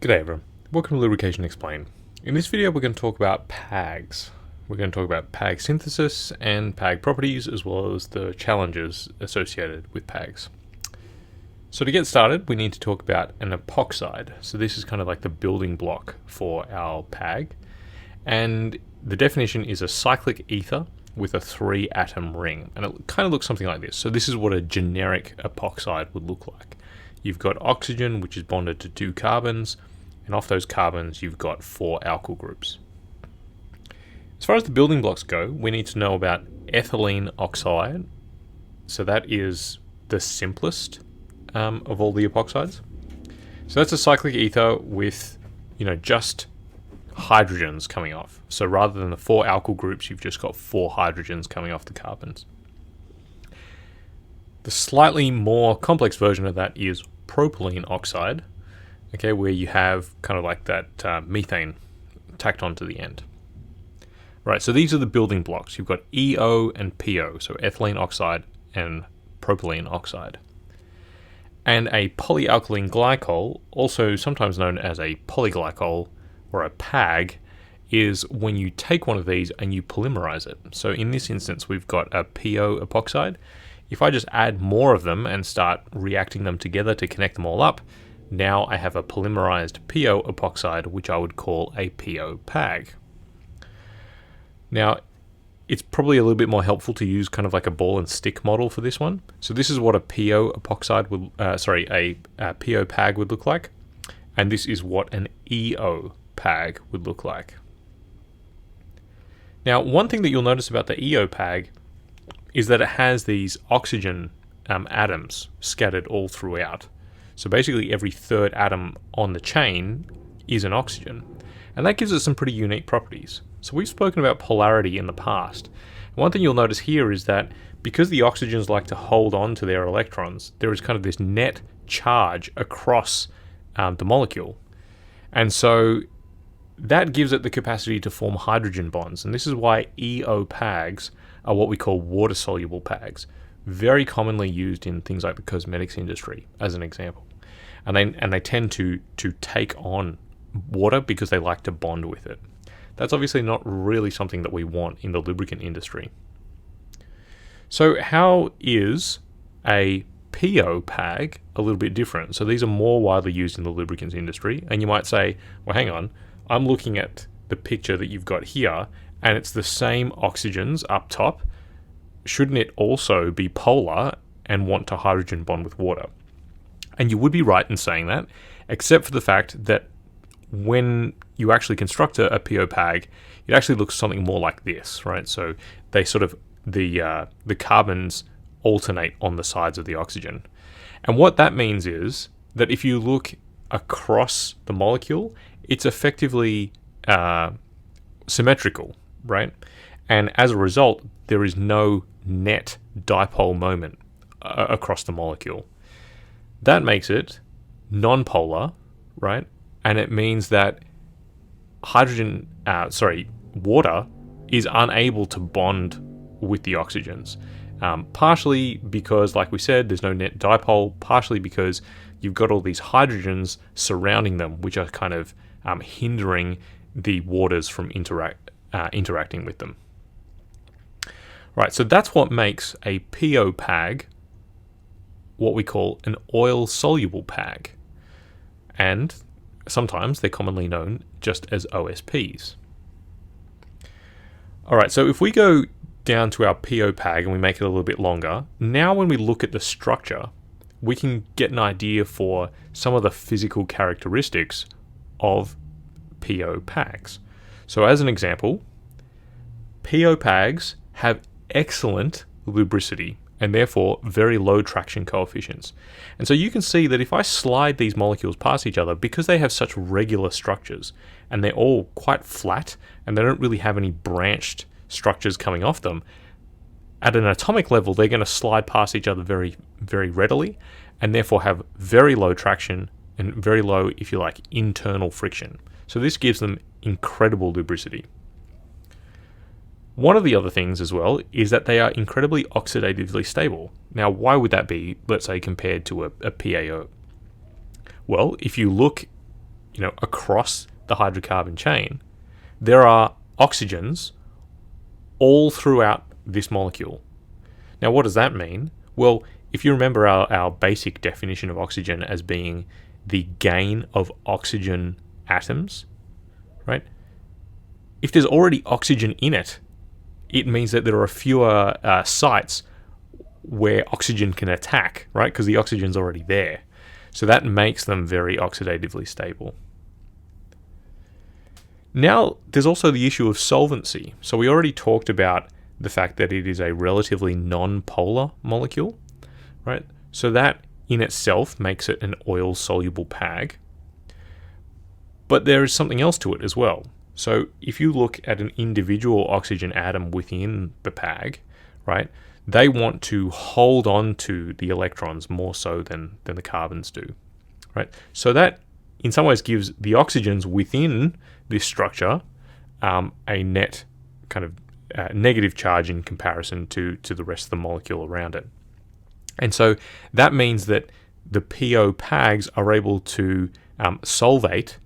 G'day everyone, welcome to Lubrication Explained. In this video we're going to talk about PAGs. We're going to talk about PAG synthesis and PAG properties as well as the challenges associated with PAGs. So to get started we need to talk about an epoxide. So this is kind of like the building block for our PAG, and the definition is a cyclic ether with a 3-atom ring, and it kind of looks something like this. So this is what a generic epoxide would look like. You've got oxygen, which is bonded to 2 carbons, and off those carbons you've got 4 alkyl groups. As far as the building blocks go, we need to know about ethylene oxide. So that is the simplest of all the epoxides. So that's a cyclic ether with, just hydrogens coming off. So rather than the 4 alkyl groups, you've just got 4 hydrogens coming off the carbons. The slightly more complex version of that is propylene oxide, okay, where you have kind of like that methane tacked onto the end. Right, so these are the building blocks. You've got EO and PO, so ethylene oxide and propylene oxide. And a polyalkalene glycol, also sometimes known as a polyglycol or a PAG, is when you take one of these and you polymerize it. So in this instance, we've got a PO epoxide. If I just add more of them and start reacting them together to connect them all up, now I have a polymerized PO epoxide, which I would call a PO PAG. Now, it's probably a little bit more helpful to use kind of like a ball and stick model for this one. So this is what a PO epoxide would, a PO PAG would look like, and this is what an EO PAG would look like. Now, one thing that you'll notice about the EO PAG is that it has these oxygen atoms scattered all throughout. So basically every third atom on the chain is an oxygen. And that gives it some pretty unique properties. So we've spoken about polarity in the past. One thing you'll notice here is that because the oxygens like to hold on to their electrons, there is kind of this net charge across the molecule. And so that gives it the capacity to form hydrogen bonds. And this is why EO PAGs are what we call water-soluble PAGs, very commonly used in things like the cosmetics industry, as an example. And they tend to take on water because they like to bond with it. That's obviously not really something that we want in the lubricant industry. So how is a PO PAG a little bit different? So these are more widely used in the lubricants industry, and you might say, well, hang on, I'm looking at the picture that you've got here, and it's the same oxygens up top. Shouldn't it also be polar and want to hydrogen bond with water? And you would be right in saying that, except for the fact that when you actually construct a PO PAG, it actually looks something more like this, right? So they sort of, the carbons alternate on the sides of the oxygen. And what that means is that if you look across the molecule, it's effectively symmetrical, right? And as a result, there is no net dipole moment across the molecule. That makes it non-polar, right? And it means that water is unable to bond with the oxygens. Partially because, like we said, there's no net dipole, partially because you've got all these hydrogens surrounding them, which are kind of hindering the waters from interacting with them. Right, so that's what makes a PO PAG what we call an oil-soluble PAG. And sometimes they're commonly known just as OSPs. Alright, so if we go down to our PO PAG and we make it a little bit longer, now when we look at the structure, we can get an idea for some of the physical characteristics of PO PAGs. So as an example, PO PAGs have excellent lubricity and therefore very low traction coefficients. And so you can see that if I slide these molecules past each other, because they have such regular structures and they're all quite flat and they don't really have any branched structures coming off them, at an atomic level they're going to slide past each other very, very readily and therefore have very low traction and very low, if you like, internal friction. So this gives them incredible lubricity. One of the other things as well is that they are incredibly oxidatively stable. Now, why would that be, let's say, compared to a PAO? Well, if you look across the hydrocarbon chain, there are oxygens all throughout this molecule. Now, what does that mean? Well, if you remember our basic definition of oxygen as being the gain of oxygen atoms, right? If there's already oxygen in it, it means that there are fewer sites where oxygen can attack, right? Because the oxygen's already there. So that makes them very oxidatively stable. Now, there's also the issue of solvency. So we already talked about the fact that it is a relatively non-polar molecule, right? So that in itself makes it an oil-soluble PAG. But there is something else to it as well. So if you look at an individual oxygen atom within the PAG, right, they want to hold on to the electrons more so than the carbons do, right? So that in some ways gives the oxygens within this structure a net kind of negative charge in comparison to the rest of the molecule around it. And so that means that the PO PAGs are able to solvate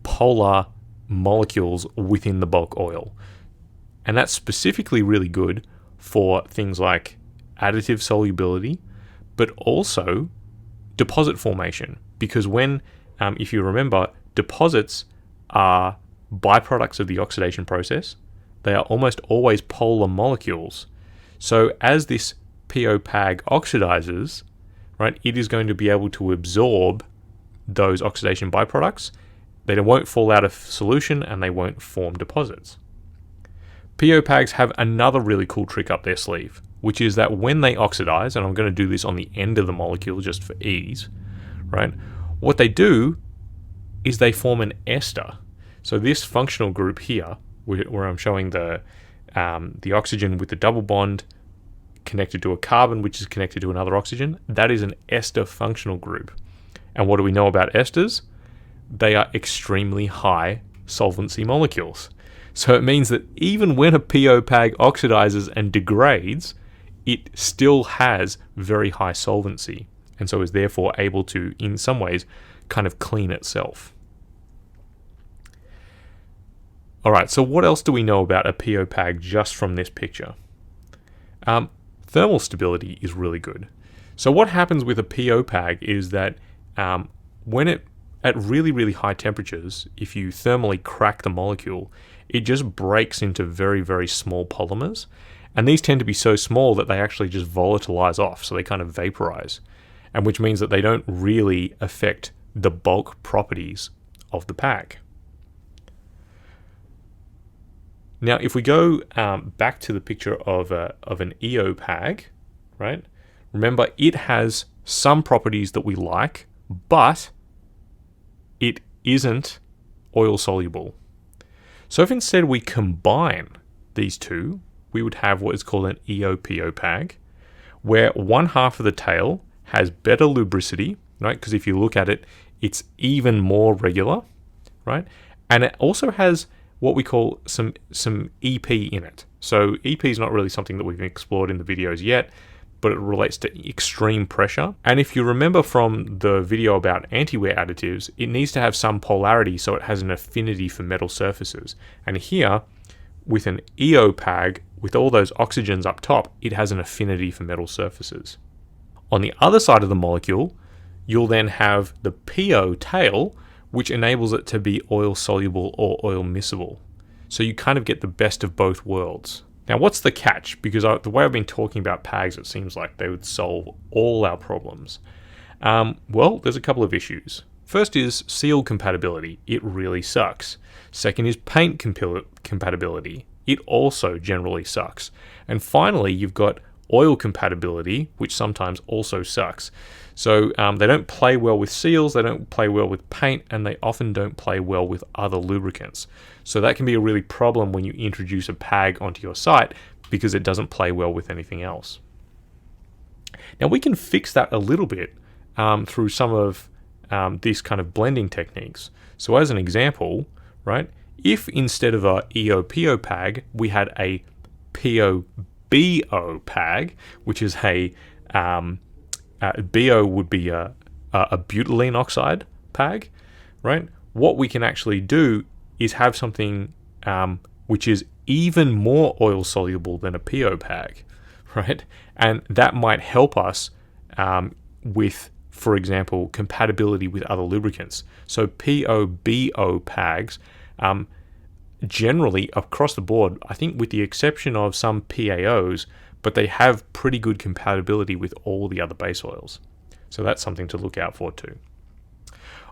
polar molecules within the bulk oil. And that's specifically really good for things like additive solubility, but also deposit formation. Because when, if you remember, deposits are byproducts of the oxidation process, they are almost always polar molecules. So as this PO PAG oxidizes, right, it is going to be able to absorb those oxidation byproducts. They won't fall out of solution and they won't form deposits. PO PAGs have another really cool trick up their sleeve, which is that when they oxidize, and I'm going to do this on the end of the molecule just for ease, right? What they do is they form an ester. So this functional group here, where I'm showing the oxygen with the double bond connected to a carbon, which is connected to another oxygen, that is an ester functional group. And what do we know about esters? They are extremely high solvency molecules. So it means that even when a PO PAG oxidizes and degrades, it still has very high solvency, and so is therefore able to, in some ways, kind of clean itself. Alright, so what else do we know about a PO PAG just from this picture? Thermal stability is really good. So what happens with a PO PAG is that when it, at really, really high temperatures, if you thermally crack the molecule, it just breaks into very, very small polymers. And these tend to be so small that they actually just volatilize off, so they kind of vaporize. And which means that they don't really affect the bulk properties of the PAG. Now, if we go back to the picture of an EO PAG, right? Remember, it has some properties that we like, but it isn't oil soluble. So if instead we combine these two, we would have what is called an EO-PO PAG, where one half of the tail has better lubricity, right? Because if you look at it, it's even more regular, right? And it also has what we call some EP in it. So EP is not really something that we've explored in the videos yet, but it relates to extreme pressure. And if you remember from the video about anti-wear additives, it needs to have some polarity so it has an affinity for metal surfaces. And here, with an EO PAG, with all those oxygens up top, it has an affinity for metal surfaces. On the other side of the molecule, you'll then have the PO tail, which enables it to be oil soluble or oil miscible. So you kind of get the best of both worlds. Now, what's the catch? Because the way I've been talking about PAGs, it seems like they would solve all our problems. Well, there's a couple of issues. First is seal compatibility. It really sucks. Second is paint compatibility. It also generally sucks. And finally, you've got oil compatibility, which sometimes also sucks. So they don't play well with seals, they don't play well with paint, and they often don't play well with other lubricants. So that can be a really problem when you introduce a PAG onto your site because it doesn't play well with anything else. Now we can fix that a little bit through some of these kind of blending techniques. So as an example, right, if instead of a EO-PO PAG, we had a PO-BO PAG, which is a BO would be a butylene oxide PAG, right? What we can actually do is have something which is even more oil soluble than a PO pag, right? And that might help us with, for example, compatibility with other lubricants. So PO/BO pags, generally across the board, I think with the exception of some PAOs, but they have pretty good compatibility with all the other base oils. So that's something to look out for too.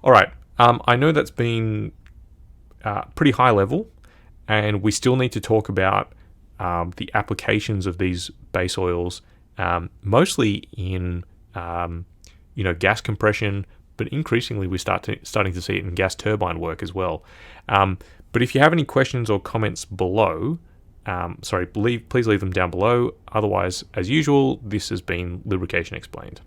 All right, I know that's been pretty high level, and we still need to talk about the applications of these base oils, mostly in gas compression, but increasingly we're starting to see it in gas turbine work as well. But if you have any questions or comments below, please leave them down below. Otherwise, as usual, this has been Lubrication Explained.